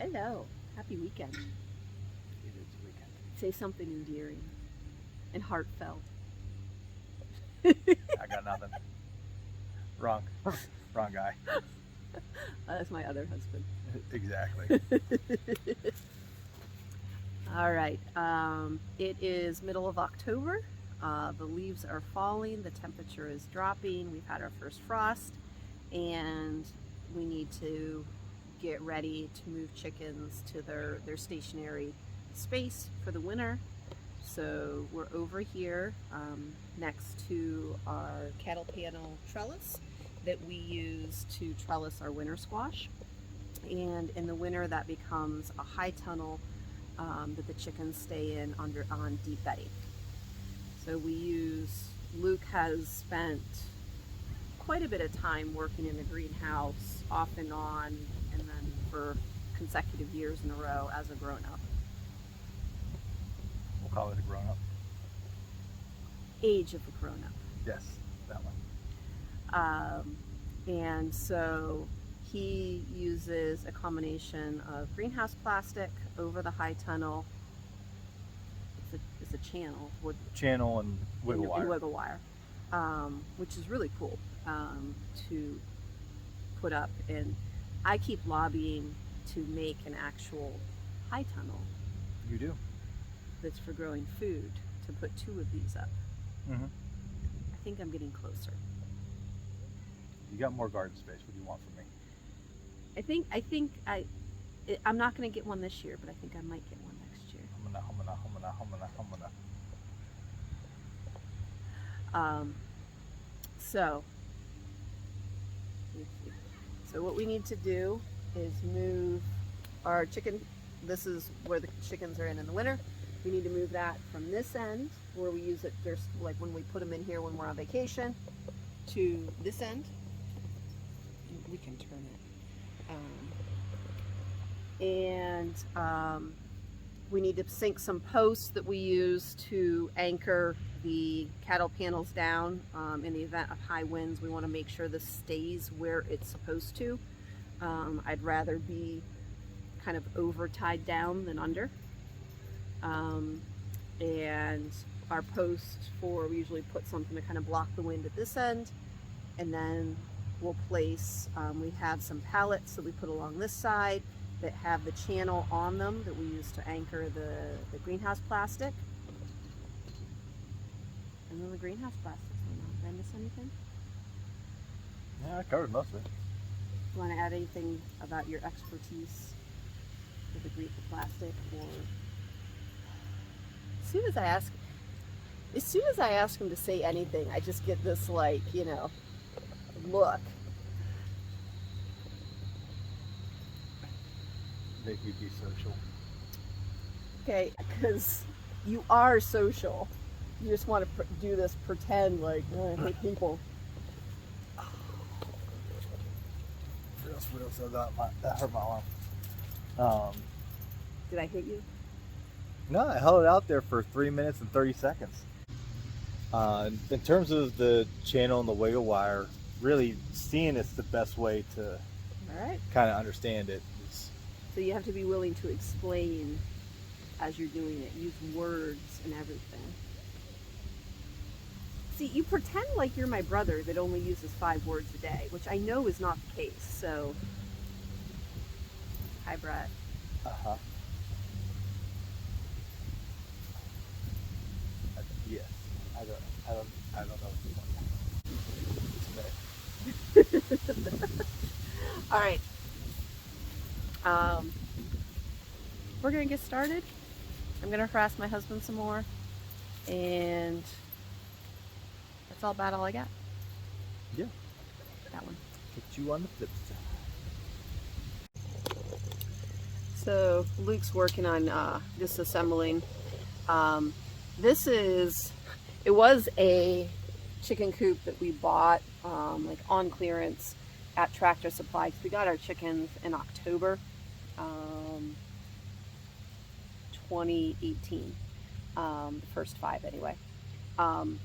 Hello. Happy weekend. It is weekend. Say something endearing and heartfelt. I got nothing. Wrong. Wrong guy. That's my other husband. Exactly. All right. It is middle of October. The leaves are falling. The temperature is dropping. We've had our first frost, and we need to get ready to move chickens to their stationary space for the winter. So we're over here next to our cattle panel trellis that we use to trellis our winter squash. And in the winter, that becomes a high tunnel that the chickens stay in on deep bedding. So Luke has spent quite a bit of time working in the greenhouse off and on, and then for consecutive years in a row as a grown-up. We'll call it a grown-up. Age of a grown-up. Yes, that one. And so he uses a combination of greenhouse plastic over the high tunnel. It's a channel wood Channel and wiggle wire. and wiggle wire, which is really cool to put up. And I keep lobbying to make an actual high tunnel You do. that's for growing food, to put 2 of these up. Mm-hmm. I think I'm getting closer. You got more garden space. What do you want from me? I'm not going to get one this year, but I think I might get one next year. Humana. So what we need to do is move our chicken. This is where the chickens are in the winter. We need to move that from this end where we use it. There's like when we put them in here when we're on vacation, to this end. We can turn it. We need to sink some posts that we use to anchor the cattle panels down in the event of high winds. We want to make sure this stays where it's supposed to. I'd rather be kind of over tied down than under. And our post we usually put something to kind of block the wind at this end, and then we'll place, we have some pallets that we put along this side that have the channel on them that we use to anchor the greenhouse plastic. And then the greenhouse plastic's going on. Did I miss anything? Yeah, I covered most of it. You want to add anything about your expertise with the plastic? Or as soon as I ask him to say anything, I just get this look. Make me be social. Okay, because you are social. You just want to do this pretend like, oh, I hate people. Real, so that hurt my arm. Did I hit you? No, I held it out there for 3 minutes and 30 seconds. In terms of the channel and the wiggle wire, really seeing it's the best way to All right. kind of understand it. So you have to be willing to explain as you're doing it. Use words and everything. See, you pretend like you're my brother that only uses 5 words a day, which I know is not the case. So, hi, Brett. Uh-huh. Yes. I don't know what All right. We're gonna get started. I'm gonna harass my husband some more, and that's about all I got. Yeah. That one. Put you on the flip side. So Luke's working on disassembling. It was a chicken coop that we bought like on clearance at Tractor Supply. We got our chickens in October 2018, the first 5 anyway. And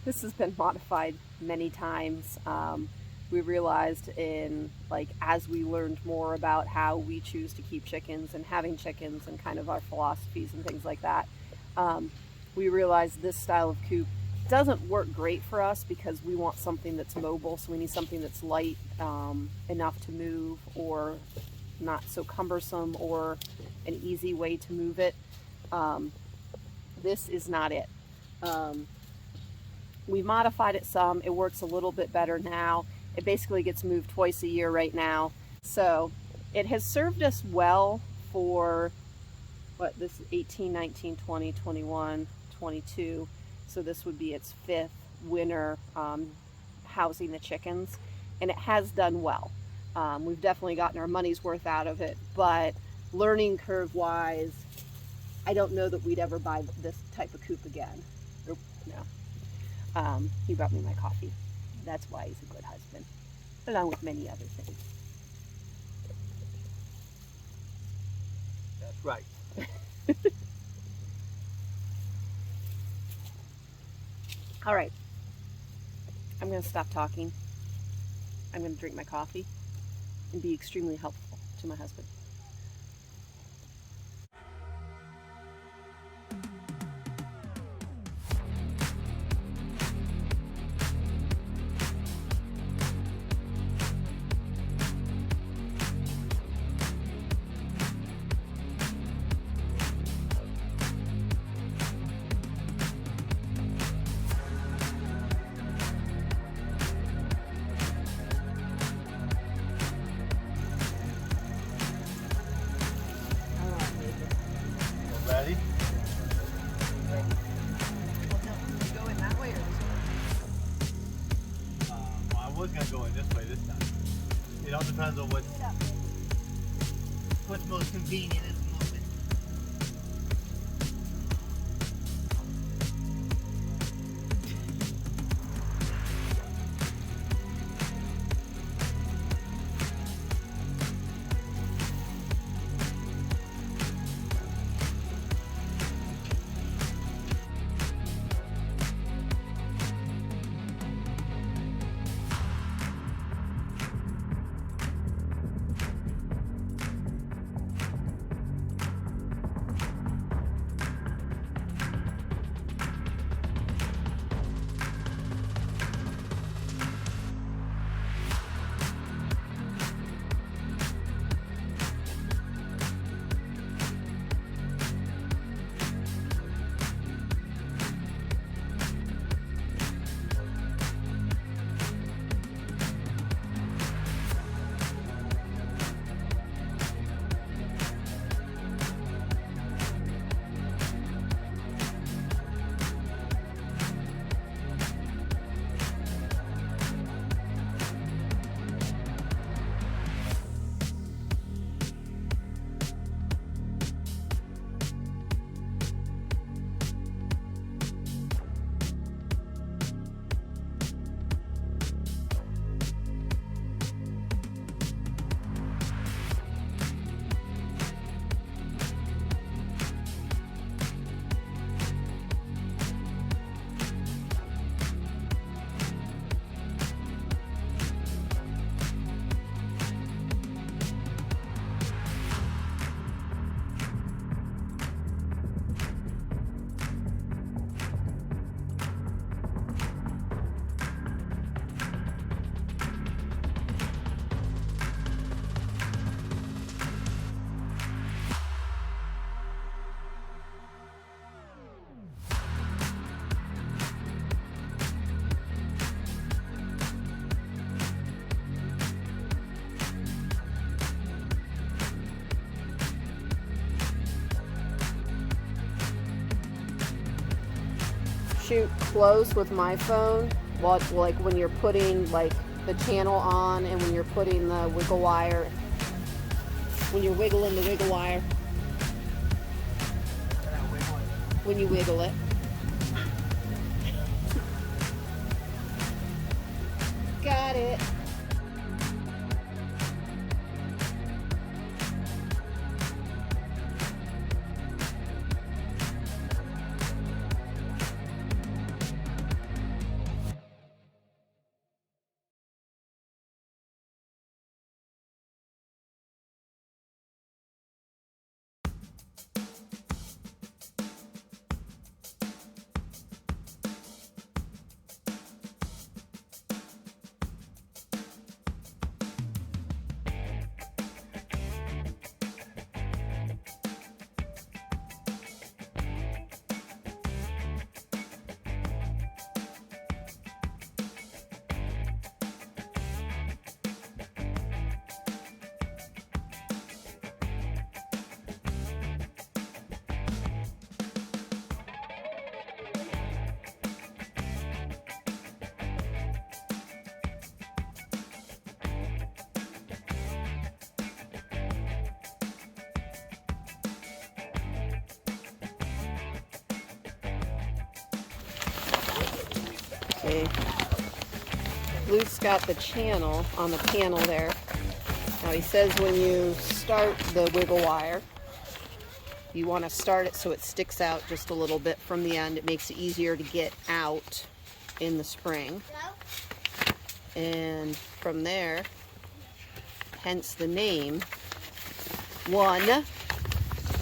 this has been modified many times. we realized as we learned more about how we choose to keep chickens and having chickens and kind of our philosophies and things like that, we realized this style of coop doesn't work great for us because we want something that's mobile. So we need something that's light enough to move, or not so cumbersome, or an easy way to move it. This is not it. We modified it some. It works a little bit better now. It basically gets moved twice a year right now. So it has served us well for, this is 18, 19, 20, 21, 22. So this would be its 5th winter housing the chickens, and it has done well. We've definitely gotten our money's worth out of it, but learning curve wise, I don't know that we'd ever buy this type of coop again. No. He brought me my coffee. That's why he's a good husband, along with many other things. That's right. All right. I'm going to stop talking. I'm going to drink my coffee and be extremely helpful to my husband. Ready? Go in that way or this way? Well, I was gonna go in this way this time. It all depends on what's most convenient at the moment. Shoot close with my phone, like when you're putting like the channel on and when you're putting the wiggle wire, when you're wiggling the wiggle wire, when you wiggle it. Got it. Okay. Luke's got the channel on the panel there. Now he says when you start the wiggle wire, you want to start it so it sticks out just a little bit from the end. It makes it easier to get out in the spring. And from there, hence the name, one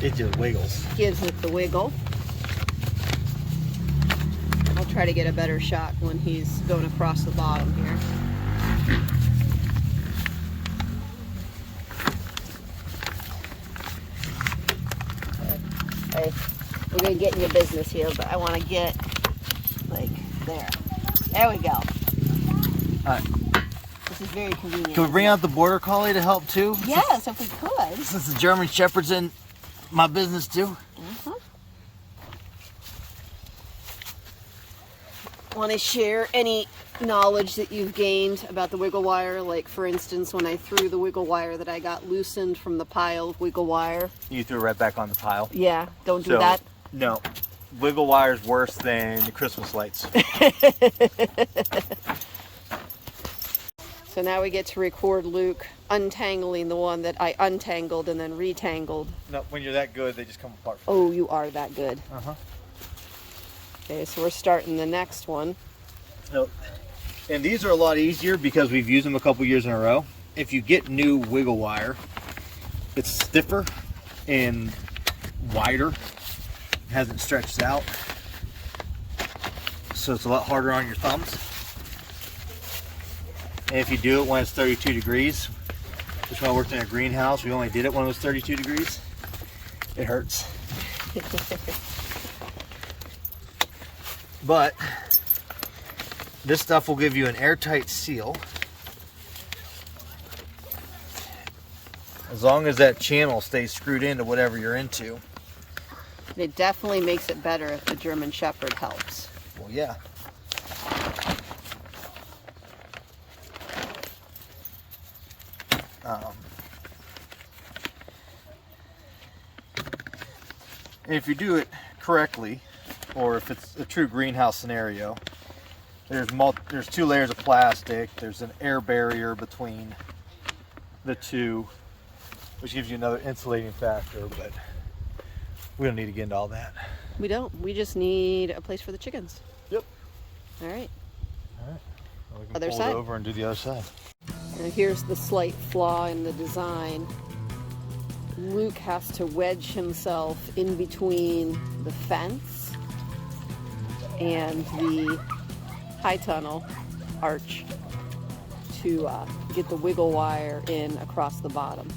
It just wiggles. gives it the wiggle. I'll try to get a better shot when he's going across the bottom here. Hey, we're gonna get in your business here, but I want to get like there. There we go. Alright. This is very convenient. Can we bring out the border collie to help too? Yes, if we could. Since the German Shepherd's in my business too. Want to share any knowledge that you've gained about the wiggle wire? Like, for instance, when I threw the wiggle wire that I got loosened from the pile of wiggle wire. You threw it right back on the pile. Yeah, don't do that. No. Wiggle wire's worse than the Christmas lights. So now we get to record Luke untangling the one that I untangled and then retangled. No, when you're that good, they just come apart. Oh, you are that good. Uh-huh. Okay, so we're starting the next one. No. And these are a lot easier because we've used them a couple years in a row. If you get new wiggle wire, it's stiffer and wider. It hasn't stretched out. So it's a lot harder on your thumbs. And if you do it when it's 32 degrees, which when I worked in a greenhouse, we only did it when it was 32 degrees, it hurts. But this stuff will give you an airtight seal. As long as that channel stays screwed into whatever you're into. It definitely makes it better if the German Shepherd helps. Well, yeah. And if you do it correctly, or if it's a true greenhouse scenario, there's two layers of plastic. There's an air barrier between the two, which gives you another insulating factor, but we don't need to get into all that. We don't. We just need a place for the chickens. Yep. All right. All right. Well, we can Other pull side. it over and do the other side. And here's the slight flaw in the design. Luke has to wedge himself in between the fence and the high tunnel arch to get the wiggle wire in across the bottom.